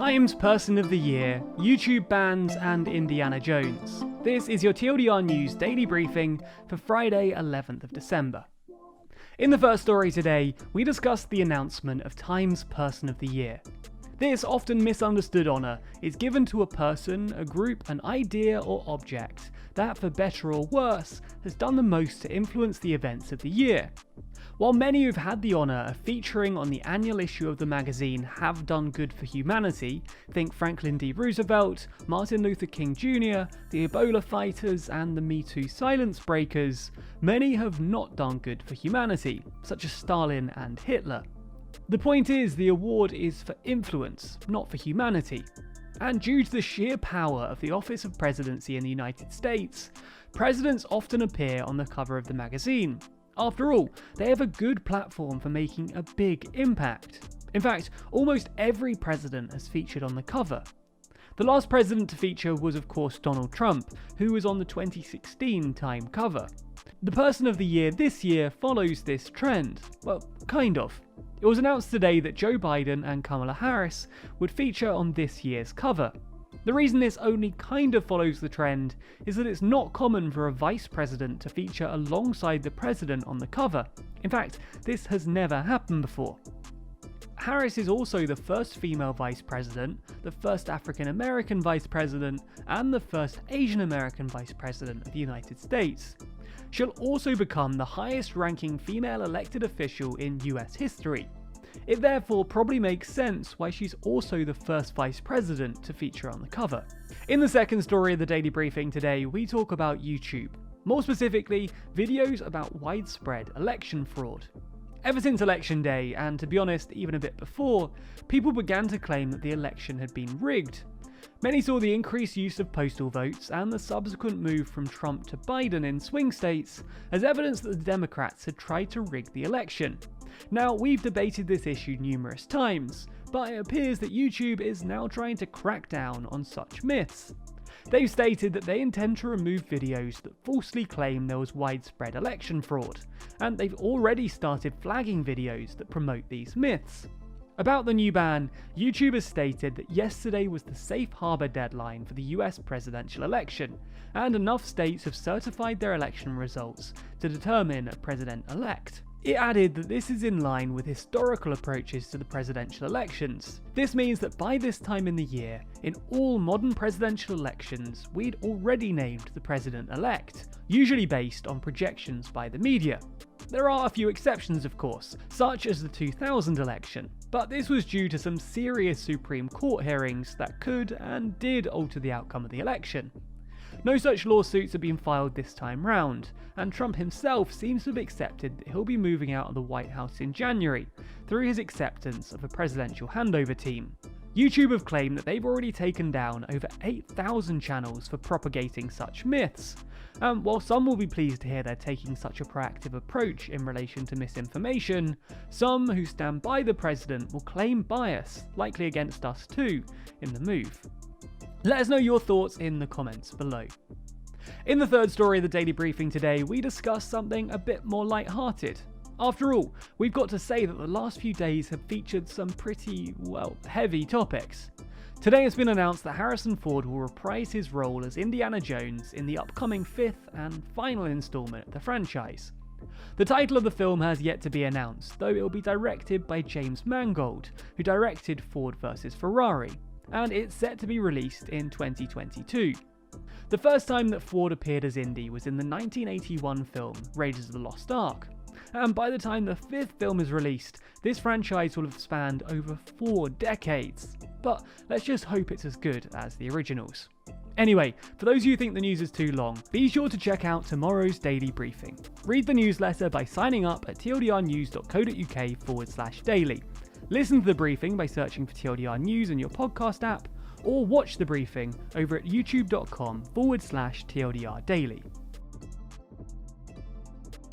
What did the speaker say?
Times Person of the Year, YouTube bans and Indiana Jones. This is your TLDR News daily briefing for Friday 11th of December. In the first story today, we discuss the announcement of Times Person of the Year. This often misunderstood honour is given to a person, a group, an idea or object that, for better or worse, has done the most to influence the events of the year. While many who've had the honour of featuring on the annual issue of the magazine have done good for humanity, think Franklin D. Roosevelt, Martin Luther King Jr., the Ebola fighters and the Me Too silence breakers, many have not done good for humanity, such as Stalin and Hitler. The point is, the award is for influence, not for humanity. And due to the sheer power of the office of presidency in the United States, presidents often appear on the cover of the magazine. After all, they have a good platform for making a big impact. In fact, almost every president has featured on the cover. The last president to feature was of course Donald Trump, who was on the 2016 Time cover. The Person of the Year this year follows this trend. Well, kind of. It was announced today that Joe Biden and Kamala Harris would feature on this year's cover. The reason this only kind of follows the trend is that it's not common for a vice president to feature alongside the president on the cover. In fact, this has never happened before. Harris is also the first female vice president, the first African American vice president, and the first Asian American vice president of the United States. She'll also become the highest ranking female elected official in US history. It therefore probably makes sense why she's also the first vice president to feature on the cover. In the second story of the daily briefing today, we talk about YouTube. More specifically, videos about widespread election fraud. Ever since election day, and to be honest, even a bit before, people began to claim that the election had been rigged. Many saw the increased use of postal votes and the subsequent move from Trump to Biden in swing states as evidence that the Democrats had tried to rig the election. Now, we've debated this issue numerous times, but it appears that YouTube is now trying to crack down on such myths. They've stated that they intend to remove videos that falsely claim there was widespread election fraud, and they've already started flagging videos that promote these myths. About the new ban, YouTube has stated that yesterday was the safe harbor deadline for the US presidential election, and enough states have certified their election results to determine a president-elect. It added that this is in line with historical approaches to the presidential elections. This means that by this time in the year, in all modern presidential elections, we'd already named the president-elect, usually based on projections by the media. There are a few exceptions, of course, such as the 2000 election, but this was due to some serious Supreme Court hearings that could and did alter the outcome of the election. No such lawsuits have been filed this time round, and Trump himself seems to have accepted that he'll be moving out of the White House in January through his acceptance of a presidential handover team. YouTube have claimed that they've already taken down over 8,000 channels for propagating such myths. While some will be pleased to hear they're taking such a proactive approach in relation to misinformation, some who stand by the president will claim bias, likely against us too, in the move. Let us know your thoughts in the comments below. In the third story of the daily briefing today, we discuss something a bit more light-hearted. After all, we've got to say that the last few days have featured some pretty, well, heavy topics. Today it's been announced that Harrison Ford will reprise his role as Indiana Jones in the upcoming fifth and final installment of the franchise. The title of the film has yet to be announced, though it will be directed by James Mangold, who directed Ford vs Ferrari, and it's set to be released in 2022. The first time that Ford appeared as Indy was in the 1981 film Raiders of the Lost Ark, and by the time the fifth film is released, this franchise will have spanned over 4 decades. But let's just hope it's as good as the originals. Anyway, for those of you who think the news is too long, be sure to check out tomorrow's daily briefing. Read the newsletter by signing up at tldrnews.co.uk/daily. Listen to the briefing by searching for TLDR News in your podcast app, or watch the briefing over at youtube.com/TLDR Daily.